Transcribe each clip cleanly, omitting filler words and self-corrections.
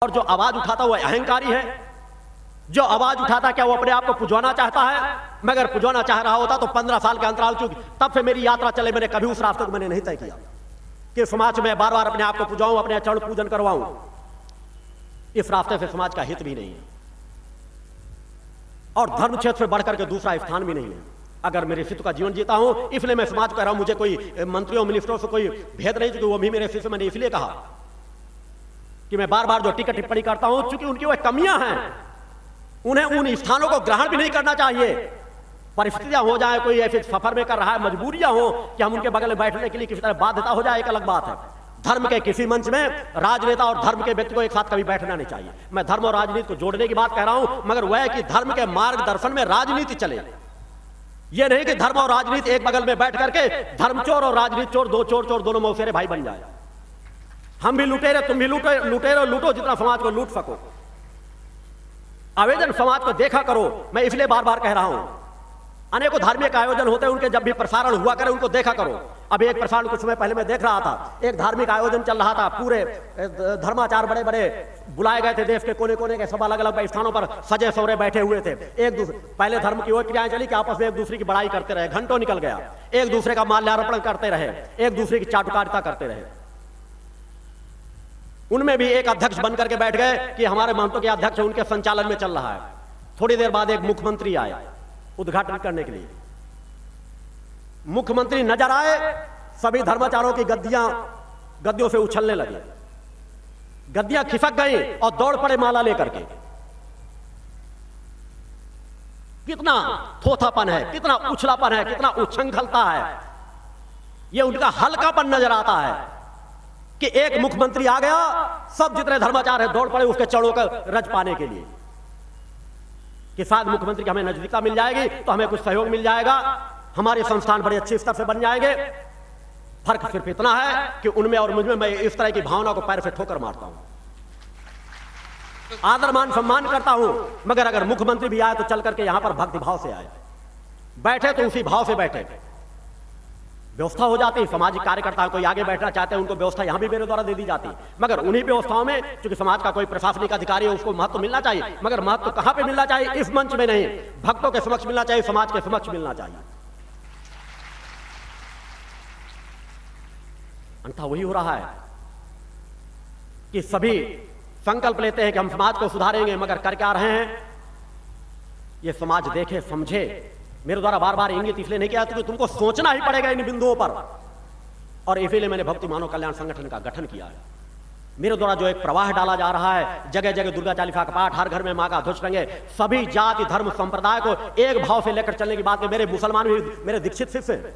और जो आवाज उठाता वो अहंकारी है। जो आवाज उठाता क्या वो अपने आप को पुजवाना चाहता है? मगर पुजवाना चाह रहा होता तो 15 साल के अंतराल चुकी तब से मेरी यात्रा चले। मैंने कभी उस रास्ते को मैंने नहीं तय किया कि समाज में बार बार अपने आप को पुजाऊं, अपने चरण पूजन करवाऊं। इस रास्ते से समाज का हित भी नहीं है और धर्म क्षेत्र से बढ़कर के दूसरा स्थान भी नहीं है। अगर मेरे शिष्य का जीवन जीता हूं इसलिए मैं समाज कह रहा हूं, मुझे कोई मंत्रियों मिनिस्टरों से कोई भेद नहीं, क्योंकि वो भी मेरे शिष्य। मैंने इसलिए कहा कि मैं बार बार जो टीका टिप्पणी करता हूं चूंकि उनकी वह कमियां हैं, उन्हें उन स्थानों को ग्रहण भी नहीं करना चाहिए। परिस्थितियां हो जाए, कोई ऐसे सफर में कर रहा है, मजबूरियां हो कि हम उनके बगल में बैठने के लिए किसी तरह बाध्यता हो जाए, एक अलग बात है। धर्म के किसी मंच में राजनेता और धर्म के व्यक्ति को एक साथ कभी बैठना नहीं चाहिए। मैं धर्म और राजनीति को जोड़ने की बात कह रहा हूं, मगर वह कि धर्म के मार्गदर्शन में राजनीति चले। यह नहीं कि धर्म और राजनीति एक बगल में बैठ करके धर्म चोर और राजनीति चोर, दो चोर चोर दोनों मौसेरे भाई बन जाए। हम भी लुटेरे, तुम भी लुटेरे, लूटो जितना समाज को लूट सको। आयोजन समाज को देखा करो। मैं इसलिए बार बार कह रहा हूं, अनेकों धार्मिक आयोजन होते हैं, उनके जब भी प्रसारण हुआ करे उनको देखा करो। अभी एक प्रसारण कुछ समय पहले मैं देख रहा था, एक धार्मिक आयोजन चल रहा था, पूरे धर्माचार बड़े बड़े बुलाए गए थे, देश के कोने कोने के सब अलग अलग स्थानों पर सजे सवरे बैठे हुए थे। एक दूसरे पहले धर्म की वो क्रियाएं चली कि आपस में एक दूसरे की बड़ाई करते रहे, घंटों निकल गया, एक दूसरे का माल्यार्पण करते रहे, एक दूसरे की चाटुकारिता करते रहे। उनमें भी एक अध्यक्ष बनकर के बैठ गए कि हमारे महंतों के अध्यक्ष उनके संचालन में चल रहा है। थोड़ी देर बाद एक मुख्यमंत्री आया उद्घाटन करने के लिए। मुख्यमंत्री नजर आए, सभी धर्माचारों की गद्दियों से उछलने लगे, गद्दियां खिसक गई और दौड़ पड़े माला लेकर के। कितना थोथापन है, कितना उछलापन है, कितना उच्छृंखलता है। यह उनका हल्कापन नजर आता है कि एक मुख्यमंत्री आ गया, सब जितने धर्माचार है दौड़ पड़े उसके चरणों का रज पाने के लिए कि शायद मुख्यमंत्री की हमें नजदीकता मिल जाएगी तो हमें कुछ सहयोग मिल जाएगा, हमारे संस्थान बड़े अच्छे स्तर से बन जाएंगे। फर्क सिर्फ इतना है कि उनमें और मुझमें मैं इस तरह की भावना को पैर से ठोकर मारता हूं, आदर मान सम्मान करता हूं। मगर अगर मुख्यमंत्री भी आए तो चल करके यहां पर भक्ति भाव से आए, बैठे तो उसी भाव से बैठे। व्यवस्था हो जाती, सामाजिक कार्यकर्ता कोई आगे बैठना चाहते हैं उनको व्यवस्था यहां भी मेरे द्वारा दे दी जाती, मगर उन्हीं व्यवस्थाओं में क्योंकि समाज का कोई प्रशासनिक अधिकारी है उसको महत्व मिलना चाहिए। मगर महत्व कहां पे मिलना चाहिए? इस मंच में नहीं, भक्तों के समक्ष मिलना चाहिए, समाज के समक्ष मिलना चाहिए। अन्यथा वही हो रहा है कि सभी संकल्प लेते हैं कि हम समाज को सुधारेंगे, मगर कर क्या रहे हैं? ये समाज देखे समझे। मेरे द्वारा बार बार इंगित इसलिए नहीं किया क्योंकि तुमको सोचना ही पड़ेगा इन बिंदुओं पर, और इसलिए मैंने भक्ति मानव कल्याण संगठन का गठन किया है। मेरे द्वारा जो एक प्रवाह डाला जा रहा है, जगह जगह दुर्गा चालीसा का पाठ, हर घर में मां का ध्वज टंगे, सभी जाति धर्म संप्रदाय को एक भाव से लेकर चलने की बात में मेरे मुसलमान भी मेरे दीक्षित शिष्य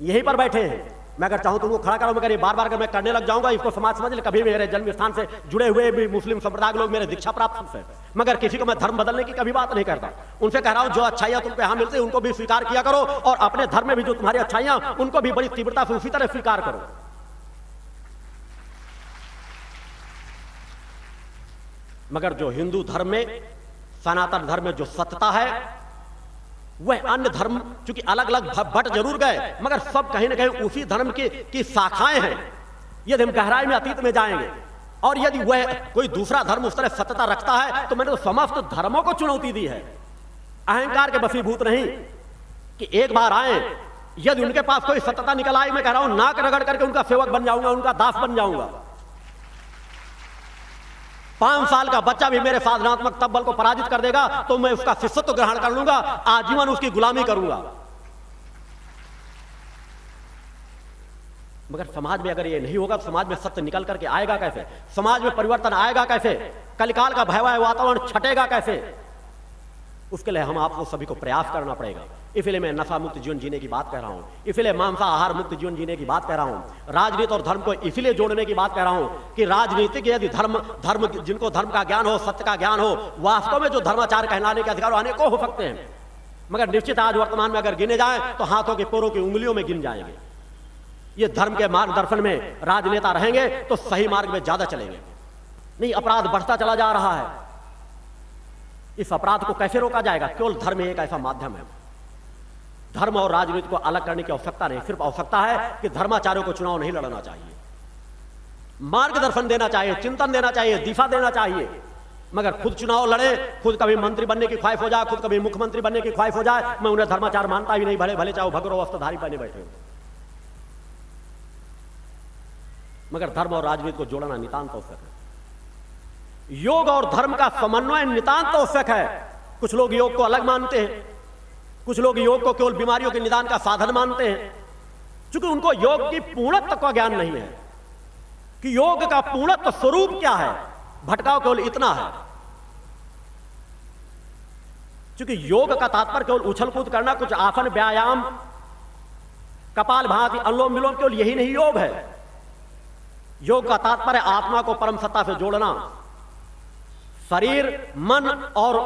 यहीं पर बैठे हैं। मैं अगर चाहूं तुमको खड़ा करूं, मगर ये बार बार अगर मैं करने लग जाऊंगा इसको समाज समझ ले। कभी मेरे जन्म स्थान से जुड़े हुए भी मुस्लिम संप्रदाय के लोग मेरे दीक्षा प्राप्त है, मगर किसी को मैं धर्म बदलने की कभी बात नहीं करता। उनसे कह रहा हूं जो अच्छाइयां तुमको यहां मिलती है उनको भी स्वीकार किया करो, और अपने धर्म में भी जो तुम्हारी अच्छाइयां उनको भी बड़ी तीव्रता से उसी तरह स्वीकार करो। मगर जो हिंदू धर्म में, सनातन धर्म में जो सत्यता है, वह अन्य धर्म चूंकि अलग अलग बट जरूर गए, मगर सब कहीं ना कहीं उसी धर्म की शाखाएं हैं। यदि हम गहराई में अतीत में जाएंगे और यदि वह कोई दूसरा धर्म उस तरह सत्यता रखता है तो मैंने तो समस्त धर्मों को चुनौती दी है। अहंकार के वशीभूत नहीं कि एक बार आए, यदि उनके पास कोई सत्यता निकल आई, मैं कह रहा हूं नाक रगड़ करके उनका सेवक बन जाऊंगा, उनका दास बन जाऊंगा। 5 साल का बच्चा भी मेरे साधनात्मक तप बल को पराजित कर देगा तो मैं उसका शिष्यत्व ग्रहण कर लूंगा, आजीवन उसकी गुलामी करूंगा। मगर समाज में अगर ये नहीं होगा, समाज में सत्य निकल करके आएगा कैसे? समाज में परिवर्तन आएगा कैसे? कलिकाल का भयावह वातावरण छटेगा कैसे? उसके लिए हम आपको सभी को प्रयास करना पड़ेगा। इसलिए मैं नशा मुक्त जीवन जीने की बात कह रहा हूं, इसलिए मांसाहार मुक्त जीवन जीने की बात कह रहा हूं, राजनीति और धर्म को इसलिए जोड़ने की बात कह रहा हूं कि राजनीतिक यदि धर्म जिनको धर्म का ज्ञान हो, सत्य का ज्ञान हो, वास्तव में जो धर्माचार कहलाने के अधिकार अनेकों हो सकते हैं, मगर निश्चित आज वर्तमान में अगर गिने जाए तो हाथों के पोरों की उंगलियों में गिन जाएंगे। ये धर्म के मार्गदर्शन में राजनेता रहेंगे तो सही मार्ग में ज्यादा चलेंगे। नहीं, अपराध बढ़ता चला जा रहा है, इस अपराध को कैसे रोका जाएगा? केवल धर्म एक ऐसा माध्यम है। धर्म और राजनीति को अलग करने की आवश्यकता नहीं, सिर्फ आवश्यकता है कि धर्माचार्यों को चुनाव नहीं लड़ना चाहिए। मार्गदर्शन देना चाहिए, चिंतन देना चाहिए, दिशा देना चाहिए। मगर खुद चुनाव लड़े, खुद कभी मंत्री बनने की ख्वाहिश हो जाए, खुद कभी मुख्यमंत्री बनने की ख्वाहिश हो जाए, मैं उन्हें धर्माचार मानता ही नहीं, भले भले चाहे भगरो वस्त्रधारी बने बैठे हो। मगर धर्म और राजनीति को जोड़ना नितांत आवश्यक है। योग और धर्म का समन्वय नितांत आवश्यक है। कुछ लोग योग को अलग मानते हैं, कुछ लोग योग को केवल बीमारियों के निदान का साधन मानते हैं, क्योंकि उनको योग की पूर्णत्व का ज्ञान नहीं है कि योग का पूर्णत्व स्वरूप क्या है। भटकाव केवल इतना है, क्योंकि योग का तात्पर्य केवल उछल कूद करना, कुछ आसन व्यायाम, कपाल भाती, अनुलोम विलोम, केवल यही नहीं योग है। योग का तात्पर्य आत्मा को परम सत्ता से जोड़ना, शरीर, मन और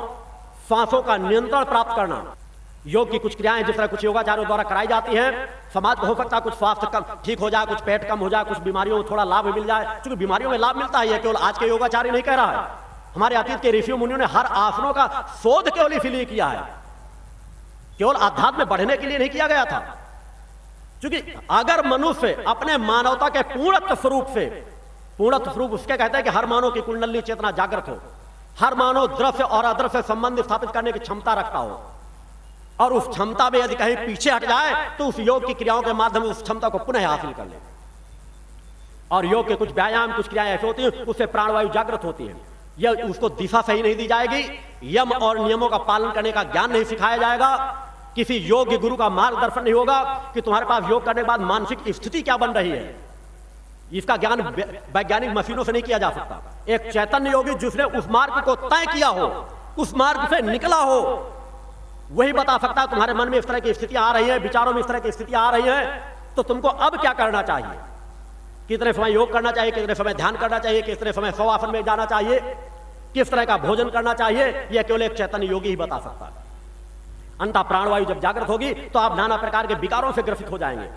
सांसों का नियंत्रण प्राप्त करना। योग की कुछ क्रियाएं जिस तरह कुछ योगाचार्यों द्वारा कराई जाती हैं, समाज को हो सकता है कुछ स्वास्थ्य कम ठीक हो जाए, कुछ पेट कम हो जाए, कुछ बीमारियों में थोड़ा लाभ मिल जाए। क्योंकि बीमारियों में लाभ मिलता है, यह केवल आज के योगाचार्य नहीं कह रहा है। हमारे अतीत के ऋषि मुनियों ने हर आसनों का शोध केवल इसीलिए किया है, केवल अध्यात्म में बढ़ने के लिए नहीं किया गया था। क्योंकि अगर मनुष्य अपने मानवता के पूर्णत्व स्वरूप से, पूर्णत्व स्वरूप उसके कहते हैं कि हर मानव की कुंडली चेतना जागृत हो, हर मानव दृश्य और अदृश्य संबंध स्थापित करने की क्षमता रखता हो, और उस क्षमता में यदि कहीं पीछे हट जाए तो उस योग की क्रियाओं के माध्यम से उस क्षमता को पुनः हासिल कर ले। और योग के कुछ व्यायाम, कुछ क्रियाएं ऐसी होती हैं, उससे प्राणवायु जागृत होती है। यह उसको दिशा सही नहीं दी जाएगी, यम और नियमों का पालन करने का ज्ञान नहीं सिखाया जाएगा, किसी योग्य गुरु का मार्गदर्शन नहीं होगा कि तुम्हारे पास योग करने के बाद मानसिक स्थिति क्या बन रही है। इसका ज्ञान वैज्ञानिक मशीनों से नहीं किया जा सकता। एक चैतन्य योगी जिसने उस मार्ग को तय किया हो, उस मार्ग से निकला हो, वही बता सकता है तुम्हारे मन में इस तरह की स्थिति आ रही है, विचारों में इस तरह की स्थिति आ रही है, तो तुमको अब क्या करना चाहिए। कितने समय योग करना चाहिए, कितने समय ध्यान करना चाहिए, कितने समय शवासन में जाना चाहिए, किस तरह का भोजन करना चाहिए, यह केवल एक चैतन्य योगी ही बता सकता है। अंतः प्राणवायु जब जागृत होगी तो आप नाना प्रकार के विकारों से ग्रसित हो जाएंगे।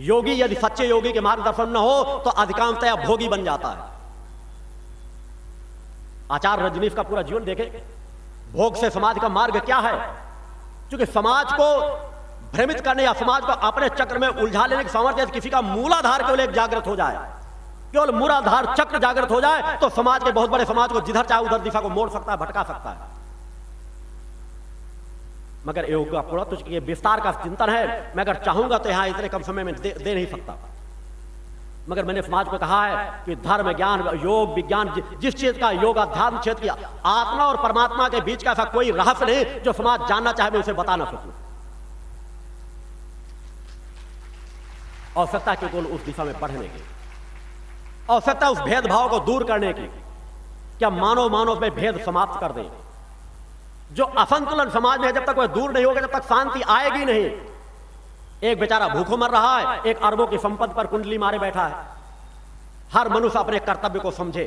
योगी यदि सच्चे योगी के मार्गदर्शन न हो तो अधिकांशतः भोगी बन जाता है। आचार्य रजनीश का पूरा जीवन देखें, भोग से समाज का मार्ग क्या है। क्योंकि समाज को भ्रमित करने या समाज को अपने चक्र में उलझा लेने की सामर्थ्य किसी का मूलाधार केवल एक जागृत हो जाए, केवल मूलाधार चक्र जागृत हो जाए तो समाज के बहुत बड़े समाज को जिधर चाहे उधर दिशा को मोड़ सकता है, भटका सकता है। मगर योग का पूरा तो विस्तार का चिंतन है, मैं अगर चाहूंगा तो यहां इतने कम समय में दे नहीं सकता। मगर मैंने समाज को कहा है कि धर्म, ज्ञान, योग, विज्ञान, जिस चीज का योग अध्यात्म क्षेत्र की आत्मा और परमात्मा के बीच का ऐसा कोई रहस्य नहीं जो समाज जानना चाहे मैं उसे बता ना सकूं। आवश्यकता केवल उस दिशा में पढ़ने की, आवश्यकता उस भेदभाव को दूर करने की। क्या मानव मानव में भेद समाप्त कर दें। जो असंतुलन समाज में है, जब तक वह दूर नहीं होगा जब तक शांति आएगी नहीं। एक बेचारा भूखों मर रहा है, एक अरबों की संपत्ति पर कुंडली मारे बैठा है। हर मनुष्य अपने कर्तव्य को समझे,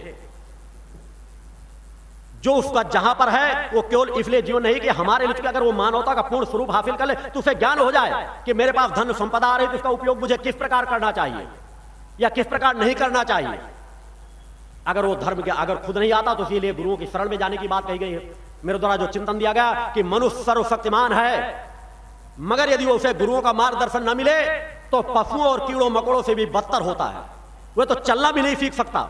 जो उसका जहां पर है वो केवल इसलिए जीवन नहीं कि हमारे लिए, अगर वो मानवता का पूर्ण स्वरूप हासिल कर ले तो उसे ज्ञान हो जाए कि मेरे पास धन संपदा आ रही है तो इसका उपयोग मुझे किस प्रकार करना चाहिए या किस प्रकार नहीं करना चाहिए। अगर वो धर्म के अगर खुद नहीं आता तो इसीलिए गुरुओं की शरण में जाने की बात कही गई है। मेरे द्वारा जो चिंतन दिया गया कि मनुष्य सर्वशक्तिमान है, मगर यदि उसे गुरुओं का मार्गदर्शन न मिले तो पशुओं और कीड़ों मकोड़ों से भी बदतर होता है। वह तो चलना भी नहीं सीख सकता।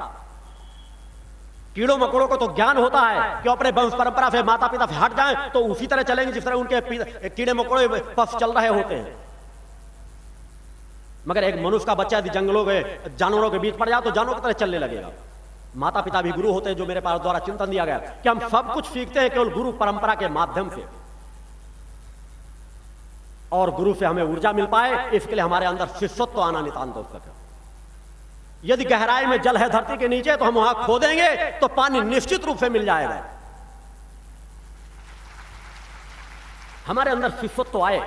कीड़ों मकोड़ों को तो ज्ञान होता है कि अपने वंश परंपरा से, माता पिता से हट जाएं तो उसी तरह चलेंगे जिस तरह उनके कीड़े मकोड़े पशु चल रहे होते हैं। मगर एक मनुष्य का बच्चा यदि जंगलों के जानवरों के बीच पड़ जाए तो जानवरों की तरह चलने लगेगा। माता पिता भी गुरु होते हैं, जो मेरे पास द्वारा चिंतन दिया गया कि हम सब कुछ सीखते हैं केवल गुरु परंपरा के माध्यम से, और गुरु से हमें ऊर्जा मिल पाए इसके लिए हमारे अंदर शिष्यत्व आना नितांत आवश्यक है। यदि गहराई में जल है धरती के नीचे तो हम वहां खोदेंगे तो पानी निश्चित रूप से मिल जाएगा। हमारे अंदर शिष्यत्व आए,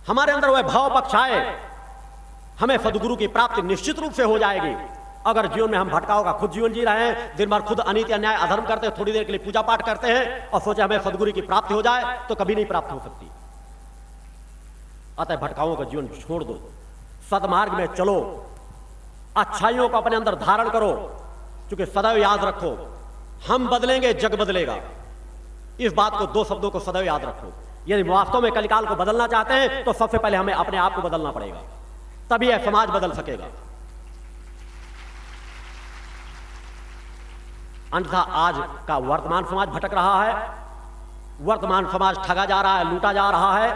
हमारे अंदर वह भाव पक्ष आए, हमें सदगुरु की प्राप्ति निश्चित रूप से हो जाएगी। अगर जीवन में हम भटकाव का खुद जीवन जी रहे हैं, दिन भर खुद अनीति अन्याय अधर्म करते हैं, थोड़ी देर के लिए पूजा पाठ करते हैं और सोचे हमें सदगुरु की प्राप्ति हो जाए, तो कभी नहीं प्राप्त हो सकती। अतः भटकाओं का जीवन छोड़ दो, सदमार्ग में चलो, अच्छाइयों को अपने अंदर धारण करो। क्योंकि सदैव याद रखो, हम बदलेंगे जग बदलेगा। इस बात को, दो शब्दों को सदैव याद रखो। यदि वास्तव में कलिकाल को बदलना चाहते हैं तो सबसे पहले हमें अपने आप को बदलना पड़ेगा, तभी यह समाज बदल सकेगा। अन्यथा आज का वर्तमान समाज भटक रहा है, वर्तमान समाज ठगा जा रहा है, लूटा जा रहा है।